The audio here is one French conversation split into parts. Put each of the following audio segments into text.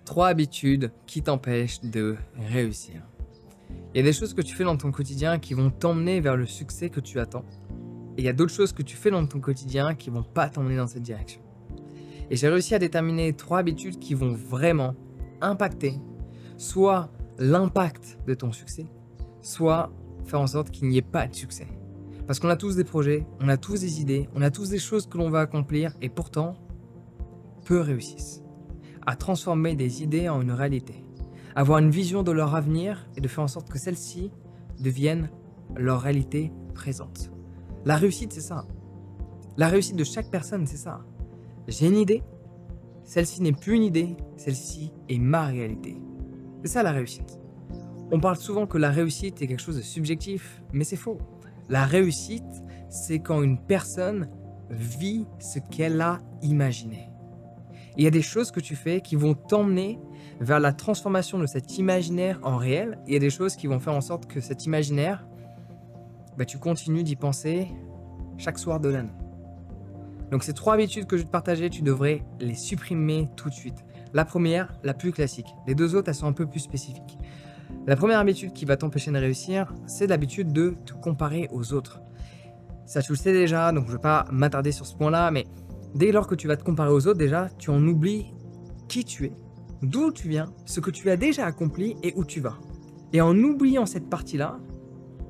3 habitudes qui t'empêchent de réussir. Il y a des choses que tu fais dans ton quotidien qui vont t'emmener vers le succès que tu attends. Et il y a d'autres choses que tu fais dans ton quotidien qui vont pas t'emmener dans cette direction. Et j'ai réussi à déterminer 3 habitudes qui vont vraiment impacter soit l'impact de ton succès, soit faire en sorte qu'il n'y ait pas de succès. Parce qu'on a tous des projets, on a tous des idées, on a tous des choses que l'on va accomplir et pourtant, peu réussissent à transformer des idées en une réalité, avoir une vision de leur avenir et de faire en sorte que celle-ci devienne leur réalité présente. La réussite, c'est ça. La réussite de chaque personne, c'est ça. J'ai une idée, celle-ci n'est plus une idée, celle-ci est ma réalité. C'est ça la réussite. On parle souvent que la réussite est quelque chose de subjectif, mais c'est faux. La réussite, c'est quand une personne vit ce qu'elle a imaginé. Il y a des choses que tu fais qui vont t'emmener vers la transformation de cet imaginaire en réel. Il y a des choses qui vont faire en sorte que cet imaginaire, tu continues d'y penser chaque soir de l'année. Donc ces 3 habitudes que je vais te partager, tu devrais les supprimer tout de suite. La première, la plus classique. Les 2 autres, elles sont un peu plus spécifiques. La première habitude qui va t'empêcher de réussir, c'est l'habitude de te comparer aux autres. Ça, tu le sais déjà, donc je ne vais pas m'attarder sur ce point-là, mais dès lors que tu vas te comparer aux autres, déjà, tu en oublies qui tu es, d'où tu viens, ce que tu as déjà accompli et où tu vas. Et en oubliant cette partie-là,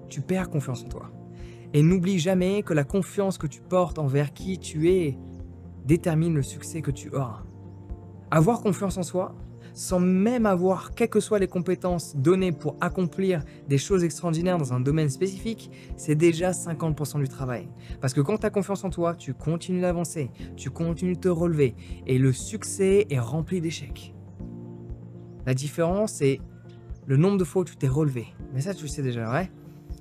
tu perds confiance en toi. Et n'oublie jamais que la confiance que tu portes envers qui tu es détermine le succès que tu auras. Avoir confiance en soi, sans même avoir quelles que soient les compétences données pour accomplir des choses extraordinaires dans un domaine spécifique, c'est déjà 50% du travail. Parce que quand tu as confiance en toi, tu continues d'avancer, tu continues de te relever et le succès est rempli d'échecs. La différence, c'est le nombre de fois où tu t'es relevé. Mais ça, tu le sais déjà, ouais.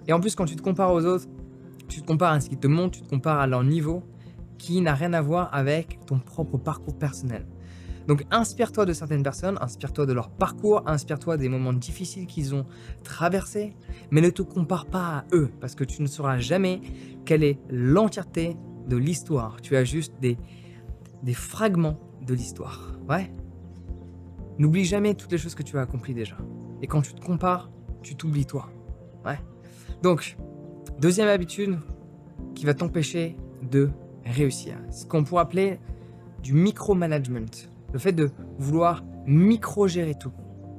Et en plus, quand tu te compares aux autres, tu te compares à ce qui te montre, tu te compares à leur niveau qui n'a rien à voir avec ton propre parcours personnel. Donc inspire-toi de certaines personnes, inspire-toi de leur parcours, inspire-toi des moments difficiles qu'ils ont traversés, mais ne te compare pas à eux, parce que tu ne sauras jamais quelle est l'entièreté de l'histoire. Tu as juste des fragments de l'histoire, ouais. N'oublie jamais toutes les choses que tu as accomplies déjà. Et quand tu te compares, tu t'oublies toi, ouais. Donc, deuxième habitude qui va t'empêcher de réussir, ce qu'on pourrait appeler du micromanagement. Le fait de vouloir micro-gérer tout,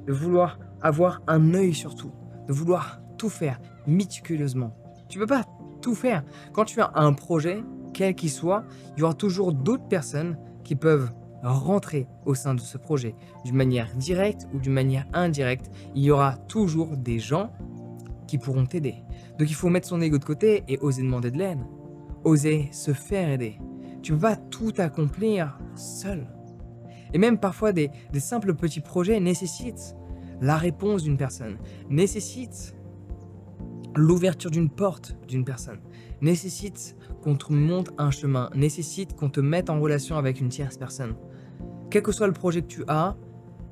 de vouloir avoir un œil sur tout, de vouloir tout faire méticuleusement. Tu ne peux pas tout faire. Quand tu as un projet, quel qu'il soit, il y aura toujours d'autres personnes qui peuvent rentrer au sein de ce projet d'une manière directe ou d'une manière indirecte. Il y aura toujours des gens qui pourront t'aider. Donc il faut mettre son ego de côté et oser demander de l'aide, oser se faire aider. Tu ne peux pas tout accomplir seul. Et même parfois des simples petits projets nécessitent la réponse d'une personne, nécessitent l'ouverture d'une porte d'une personne, nécessitent qu'on te montre un chemin, nécessitent qu'on te mette en relation avec une tierce personne. Quel que soit le projet que tu as,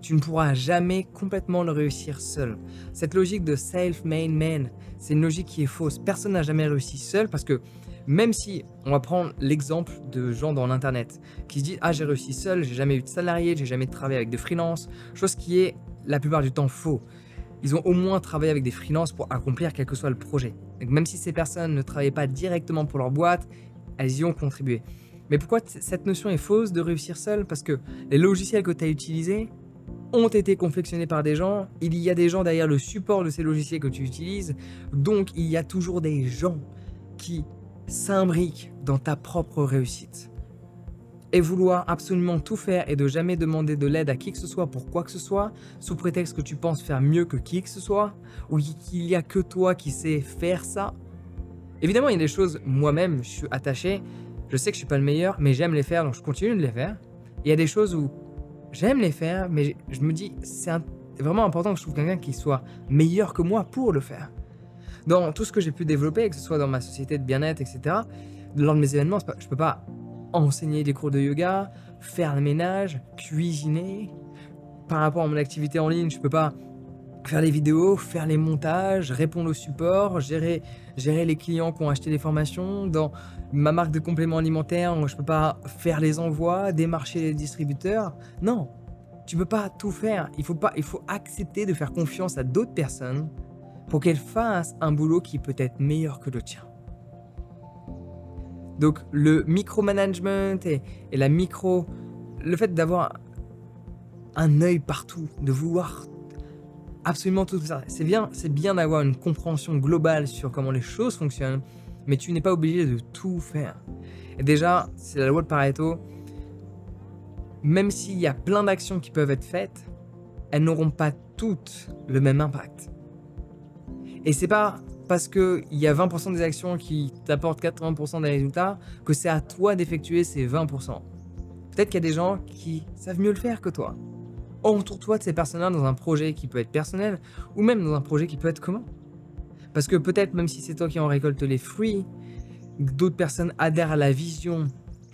tu ne pourras jamais complètement le réussir seul. Cette logique de self-made man, c'est une logique qui est fausse. Personne n'a jamais réussi seul parce que même si on va prendre l'exemple de gens dans l'internet qui se disent « Ah, j'ai réussi seul, j'ai jamais eu de salarié, j'ai jamais travaillé avec de freelance », chose qui est la plupart du temps faux. Ils ont au moins travaillé avec des freelances pour accomplir quel que soit le projet. Donc même si ces personnes ne travaillaient pas directement pour leur boîte, elles y ont contribué. Mais pourquoi cette notion est fausse de réussir seul? Parce que les logiciels que tu as utilisés ont été confectionnés par des gens, il y a des gens derrière le support de ces logiciels que tu utilises, donc il y a toujours des gens qui s'imbriquent dans ta propre réussite. Et vouloir absolument tout faire et de jamais demander de l'aide à qui que ce soit pour quoi que ce soit, sous prétexte que tu penses faire mieux que qui que ce soit, ou qu'il n'y a que toi qui sais faire ça. Évidemment, il y a des choses, moi-même, je suis attaché, je sais que je suis pas le meilleur, mais j'aime les faire, donc je continue de les faire. Il y a des choses où j'aime les faire, mais je me dis, c'est vraiment important que je trouve quelqu'un qui soit meilleur que moi pour le faire. Dans tout ce que j'ai pu développer, que ce soit dans ma société de bien-être, etc., lors de mes événements, je ne peux pas enseigner des cours de yoga, faire le ménage, cuisiner. Par rapport à mon activité en ligne, je ne peux pas faire les vidéos, faire les montages, répondre au support, gérer les clients qui ont acheté des formations. Dans ma marque de compléments alimentaires, je ne peux pas faire les envois, démarcher les distributeurs. Non, Tu peux pas tout faire. Il faut accepter de faire confiance à d'autres personnes pour qu'elles fassent un boulot qui peut être meilleur que le tien. Donc le micromanagement et le fait d'avoir un œil partout, de vouloir absolument tout ça, c'est bien d'avoir une compréhension globale sur comment les choses fonctionnent, mais tu n'es pas obligé de tout faire. Et déjà, c'est la loi de Pareto, même s'il y a plein d'actions qui peuvent être faites, elles n'auront pas toutes le même impact. Et c'est pas parce qu'il y a 20% des actions qui t'apportent 80% des résultats que c'est à toi d'effectuer ces 20%. Peut-être qu'il y a des gens qui savent mieux le faire que toi. Entoure-toi de ces personnes-là dans un projet qui peut être personnel ou même dans un projet qui peut être commun. Parce que peut-être même si c'est toi qui en récolte les fruits, d'autres personnes adhèrent à la vision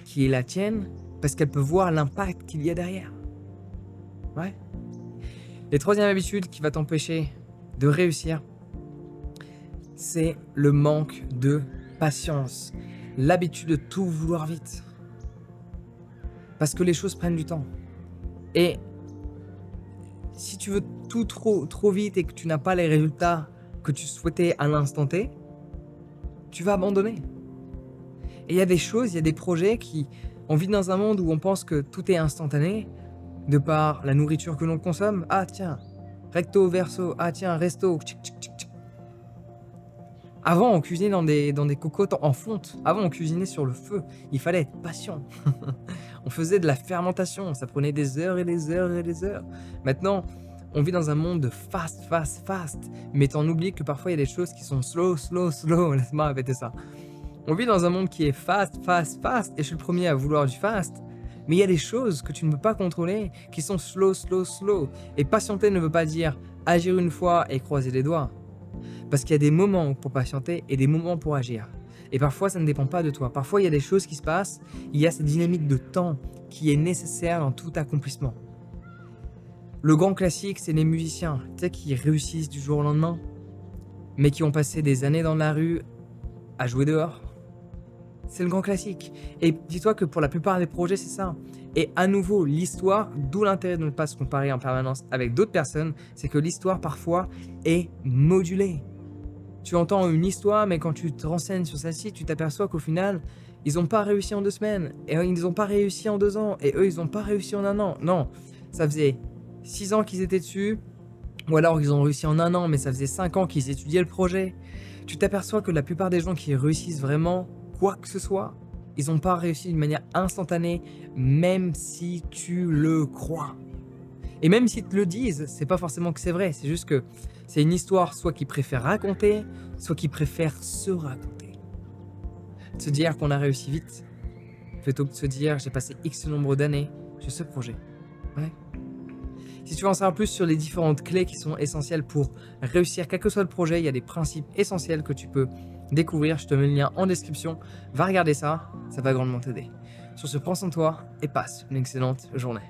qui est la tienne parce qu'elles peuvent voir l'impact qu'il y a derrière. Ouais. Et troisième habitude qui va t'empêcher de réussir, c'est le manque de patience. L'habitude de tout vouloir vite. Parce que les choses prennent du temps. Et si tu veux tout trop vite et que tu n'as pas les résultats que tu souhaitais à l'instant T, tu vas abandonner. Et il y a des choses, il y a des projets qui... On vit dans un monde où on pense que tout est instantané, de par la nourriture que l'on consomme. Ah tiens, recto, verso, ah tiens, resto, tchic, tchic, tchic, tchic. Avant, on cuisinait dans des cocottes en fonte. Avant, on cuisinait sur le feu. Il fallait être patient. On faisait de la fermentation. Ça prenait des heures et des heures et des heures. Maintenant, on vit dans un monde de fast. Mais t'en oublies que parfois, il y a des choses qui sont slow. Laisse-moi répéter ça. On vit dans un monde qui est fast. Et je suis le premier à vouloir du fast. Mais il y a des choses que tu ne peux pas contrôler qui sont slow. Et patienter ne veut pas dire agir une fois et croiser les doigts. Parce qu'il y a des moments pour patienter et des moments pour agir. Et parfois, ça ne dépend pas de toi. Parfois, il y a des choses qui se passent. Il y a cette dynamique de temps qui est nécessaire dans tout accomplissement. Le grand classique, c'est les musiciens, tu sais, qui réussissent du jour au lendemain, mais qui ont passé des années dans la rue à jouer dehors. C'est le grand classique. Et dis-toi que pour la plupart des projets, c'est ça. Et à nouveau, l'histoire, d'où l'intérêt de ne pas se comparer en permanence avec d'autres personnes, c'est que l'histoire, parfois, est modulée. Tu entends une histoire, mais quand tu te renseignes sur celle-ci, tu t'aperçois qu'au final, ils n'ont pas réussi en 2 semaines, et ils n'ont pas réussi en 2 ans, et eux, ils n'ont pas réussi en 1 an. Non, ça faisait 6 ans qu'ils étaient dessus, ou alors ils ont réussi en 1 an, mais ça faisait 5 ans qu'ils étudiaient le projet. Tu t'aperçois que la plupart des gens qui réussissent vraiment, quoi que ce soit, ils n'ont pas réussi d'une manière instantanée, même si tu le crois. Et même s'ils te le disent, c'est pas forcément que c'est vrai, c'est juste que c'est une histoire soit qu'ils préfèrent raconter, soit qu'ils préfèrent se raconter. Se dire qu'on a réussi vite, plutôt que de se dire j'ai passé X nombre d'années sur ce projet. Ouais. Si tu veux en savoir plus sur les différentes clés qui sont essentielles pour réussir quel que soit le projet, il y a des principes essentiels que tu peux découvrir. Je te mets le lien en description. Va regarder ça, ça va grandement t'aider. Sur ce, prends soin de toi et passe une excellente journée.